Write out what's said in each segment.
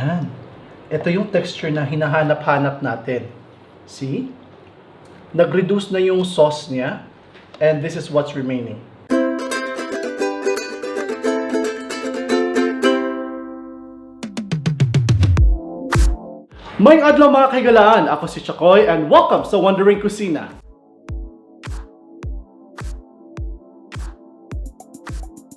Yan. Ito yung texture na hinahanap-hanap natin. See? Nag-reduce na yung sauce niya. And this is what's remaining. Mayong adlaw mga kaigalaan, ako si Chakoy and welcome sa Wandering Kusina.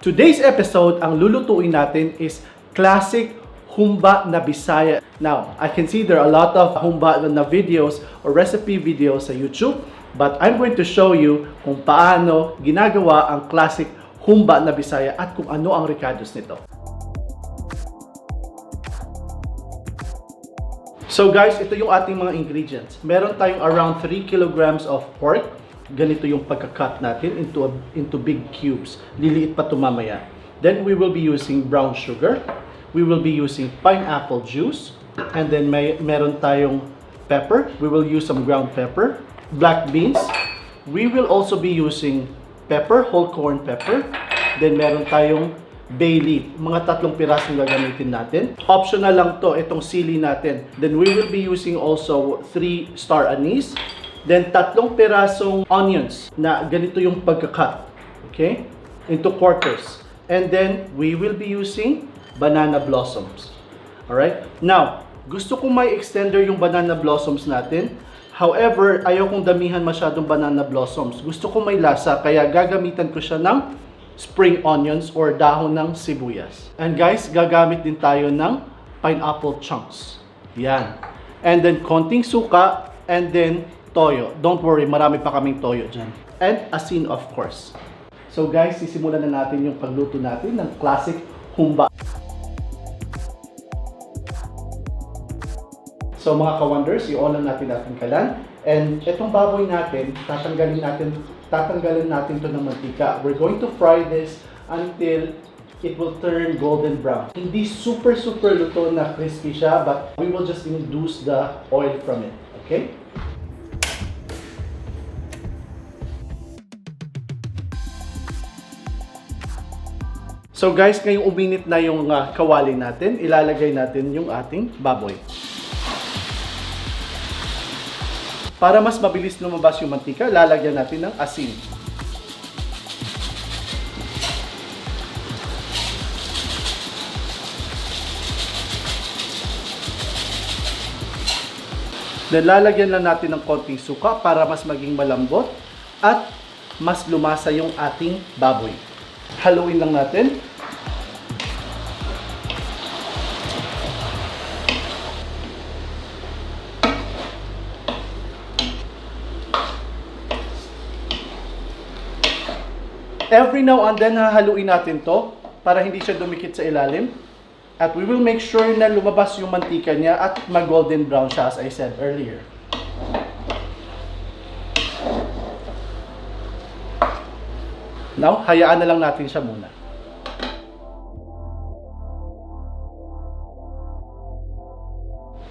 Today's episode, ang lulutuin natin is classic Humba na Bisaya. Now, I can see there are a lot of Humba na videos or recipe videos sa YouTube, but I'm going to show you kung paano ginagawa ang classic Humba na Bisaya at kung ano ang recados nito. So guys, ito yung ating mga ingredients. Meron tayong around 3 kilograms of pork. Ganito yung pagka-cut natin into big cubes. Liliit pa ito mamaya. Then we will be using brown sugar. We will be using pineapple juice. And then meron tayong pepper. We will use some ground pepper. Black beans. We will also be using pepper, whole corn pepper. Then meron tayong bay leaf. Mga 3 pirasong gagamitin natin. Optional lang to, itong sili natin. Then we will be using also 3 star anise. Then 3 pirasong onions na ganito yung pagka-cut. Okay? Into quarters. And then we will be using banana blossoms. Alright? Now, gusto ko may extender yung banana blossoms natin. However, ayaw kong damihan masyadong banana blossoms. Gusto ko may lasa, kaya gagamitan ko siya ng spring onions or dahon ng sibuyas. And guys, gagamit din tayo ng pineapple chunks. Yan. And then konting suka and then toyo. Don't worry, marami pa kaming toyo dyan. And asin of course. So guys, sisimulan na natin yung pagluto natin ng classic humba. So mga ka-wonders, i-on natin ating kalan. And itong baboy natin, tatanggalin natin to ng mantika. We're going to fry this until it will turn golden brown. Hindi super luto na crispy siya, but we will just induce the oil from it. Okay? So guys, ngayong uminit na yung kawali natin, ilalagay natin yung ating baboy. Para mas mabilis lumabas yung mantika, lalagyan natin ng asin. Then lalagyan lang natin ng konting suka para mas maging malambot at mas lumasa yung ating baboy. Haluin lang natin. Every now and then, hahaluin natin to para hindi siya dumikit sa ilalim. At we will make sure na lumabas yung mantika niya at mag-golden brown siya as I said earlier. Now, hayaan na lang natin siya muna.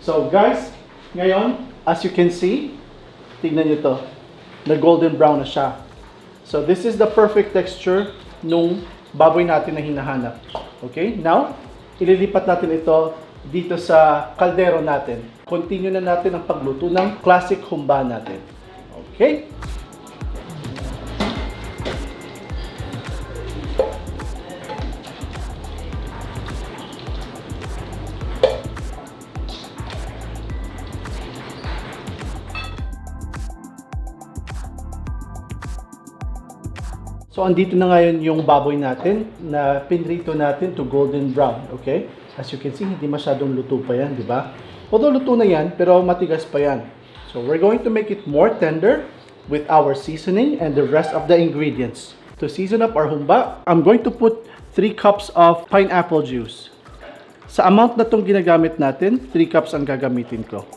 So guys, ngayon, as you can see, tignan nyo to, na-golden brown na siya. So this is the perfect texture nung baboy natin na hinahanap. Okay? Now, ililipat natin ito dito sa kaldero natin. Continue na natin ang pagluto ng classic humba natin. Okay? So, andito na ngayon yung baboy natin na pinrito natin to golden brown, okay? As you can see, hindi masyadong luto pa yan, di ba? Although luto na yan, pero matigas pa yan. So, we're going to make it more tender with our seasoning and the rest of the ingredients. To season up our humba, I'm going to put 3 cups of pineapple juice. Sa amount na itong ginagamit natin, 3 cups ang gagamitin ko.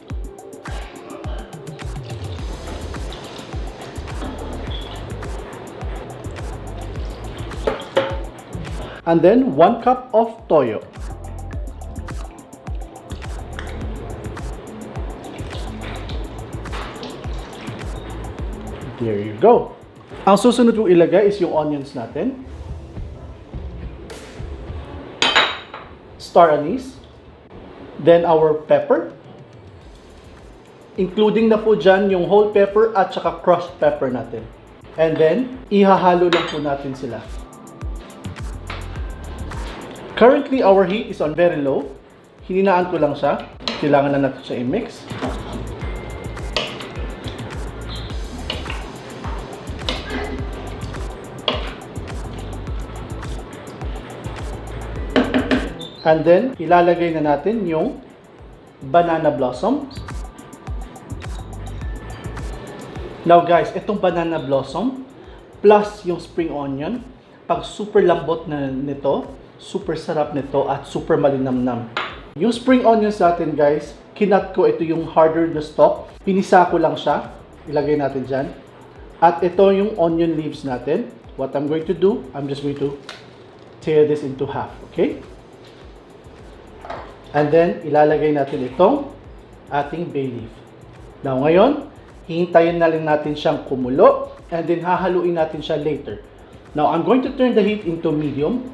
And then 1 cup of toyo. There you go. Ang susunod kong ilagay is yung onions natin. Star anise. Then our pepper. Including na po dyan yung whole pepper at saka crushed pepper natin. And then, ihahalo lang po natin sila. Currently, our heat is on very low. Hininaan ko lang siya. Kailangan lang natin siya i-mix. And then, ilalagay na natin yung banana blossoms. Now guys, itong banana blossom plus yung spring onion, pag super lambot na nito, super sarap nito at super malinamnam. Yung spring onions natin guys, kinat ko ito yung harder na stalk. Pinisa ko lang siya. Ilagay natin dyan. At ito yung onion leaves natin. What I'm going to do, I'm just going to tear this into half. Okay? And then, ilalagay natin itong ating bay leaf. Now ngayon, hihintayin na lang natin siyang kumulo and then hahaluin natin siya later. Now, I'm going to turn the heat into medium.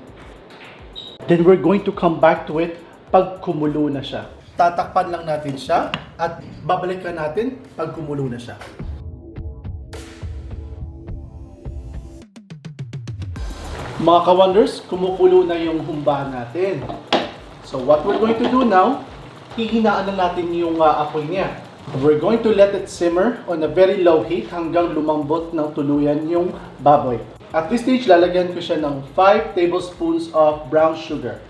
Then we're going to come back to it pag kumulo na siya. Tatakpan lang natin siya at babalikan natin pag kumulo na siya. Mga ka-wonders, kumukulo na yung humba natin. So what we're going to do now, hihinaan na natin yung apoy niya. We're going to let it simmer on a very low heat hanggang lumambot ng tuluyan yung baboy. At this stage, lalagyan ko siya ng 5 tablespoons of brown sugar.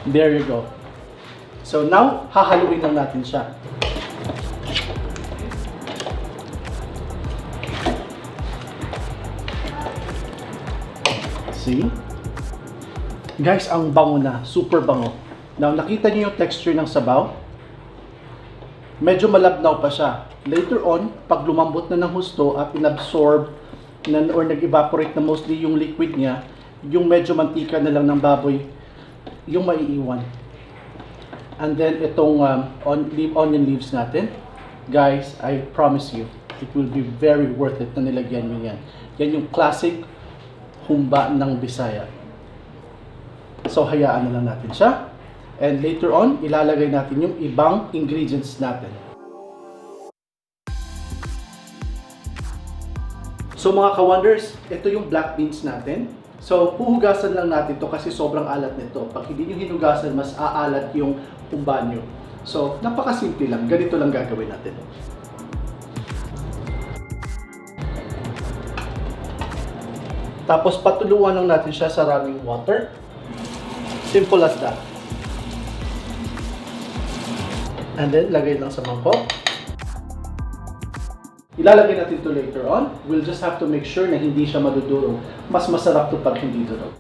There you go. So now, hahaluin lang natin siya. See? Guys, ang bango na. Super bango. Now, nakita niyo yung texture ng sabaw? Medyo malabnaw pa siya. Later on, pag lumambot na ng husto at inabsorb na, or nag-evaporate na mostly yung liquid niya, yung medyo mantika na lang ng baboy, yung maiiwan. And then, itong onion leaves natin, guys, I promise you, it will be very worth it na nilagyan nyo yan. Yan yung classic humba ng Bisaya. So, hayaan na lang natin siya. And later on, ilalagay natin yung ibang ingredients natin. So mga ka-wonders, ito yung black beans natin. So huhugasan lang natin to kasi sobrang alat nito. Pag hindi nyo hinugasan, mas aalat yung humba nyo. So napakasimple lang, ganito lang gagawin natin. Tapos patuluan lang natin siya sa running water. Simple as that. And then, lagay lang sa mangkok. Ilalagay natin ito later on. We'll just have to make sure na hindi siya madudurog. Mas masarap ito pag hindi durog.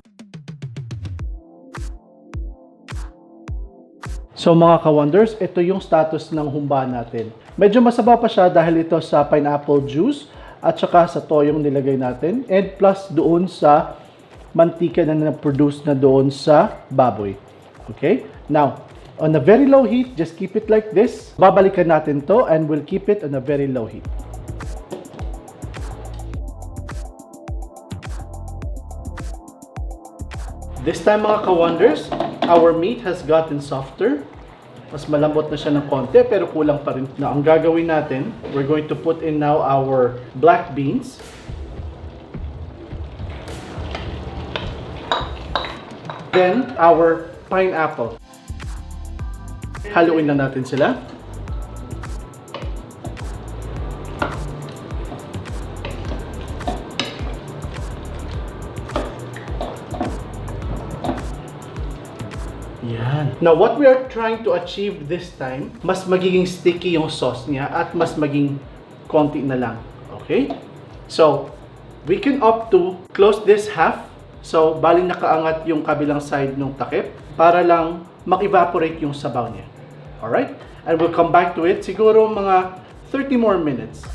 So mga ka-wonders, ito yung status ng humba natin. Medyo masabaw pa siya dahil ito sa pineapple juice at saka sa toyong nilagay natin. And plus doon sa mantika na na-produce na doon sa baboy. Okay? Now, on a very low heat, just keep it like this. Babalikan natin to and we'll keep it on a very low heat. This time mga ka-wonders, our meat has gotten softer. Mas malambot na siya ng konti pero kulang pa rin. Now, ang gagawin natin, we're going to put in now our black beans. Then, our pineapple. Haluin na natin sila. Yan. Now, what we are trying to achieve this time, mas magiging sticky yung sauce niya at mas maging konti na lang. Okay? So, we can opt to close this half. So, baling nakaangat yung kabilang side ng takip para lang mag-evaporate yung sabaw niya. Alright? And we'll come back to it siguro mga 30 more minutes.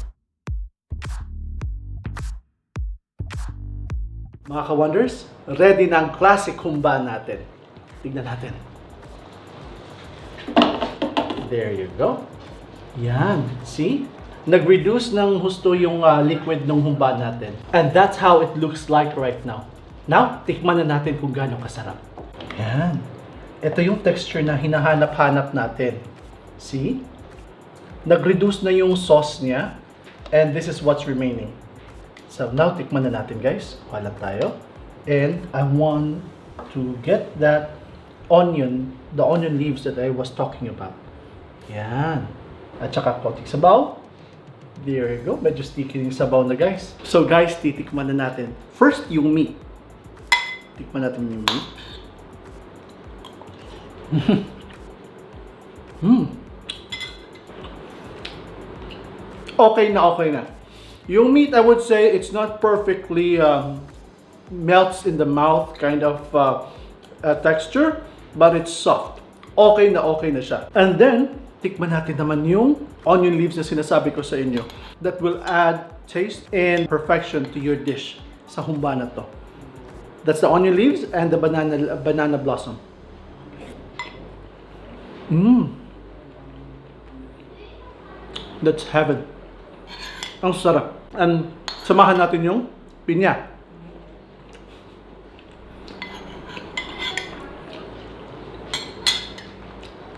Mga ka-wonders, ready na ang classic humba natin. Tignan natin. There you go. Yan. See? Nag-reduce ng husto yung liquid ng humba natin. And that's how it looks like right now. Now, tikman na natin kung gaano kasarap. Yan. Ito yung texture na hinahanap-hanap natin. See? Nag-reduce na yung sauce niya. And this is what's remaining. So now, tikman na natin guys. Kuha lang tayo. And I want to get that onion, the onion leaves that I was talking about. Yan. At saka konting sabaw. There you go. Medyo sticky yung sabaw na guys. So guys, titikman na natin. First, yung meat. Tikman natin yung meat. Okay na, okay na. Yung meat, I would say, it's not perfectly melts in the mouth kind of texture, but it's soft. Okay na siya. And then, tikman natin naman yung onion leaves na sinasabi ko sa inyo. That will add taste and perfection to your dish sa humba na to. That's the onion leaves and the banana blossom. That's heaven. Ang sarap. And samahan natin yung pinya.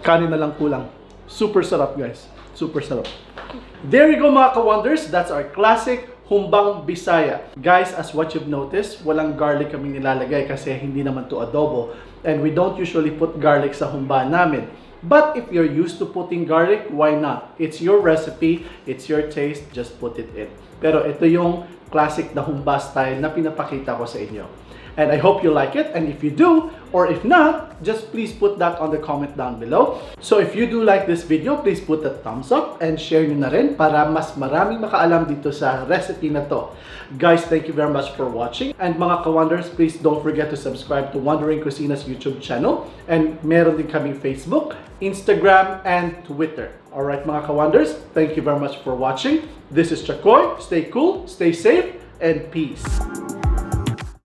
Kanin na lang kulang. Super sarap guys. Super sarap. There you go mga ka-wonders. That's our classic Humbang Bisaya. Guys, as what you've noticed, walang garlic kami nilalagay kasi hindi naman to adobo. And we don't usually put garlic sa humba namin. But if you're used to putting garlic, why not? It's your recipe, it's your taste, just put it in. Pero ito yung classic na humba style na pinapakita ko sa inyo. And I hope you like it. And if you do, or if not, just please put that on the comment down below. So if you do like this video, please put a thumbs up and share nyo na rin para mas maraming makaalam dito sa recipe na to. Guys, thank you very much for watching. And mga ka-wonders, please don't forget to subscribe to Wondering Kusina's YouTube channel. And meron din kaming Facebook, Instagram, and Twitter. Alright mga ka-wonders, thank you very much for watching. This is Chakoy. Stay cool, stay safe, and peace.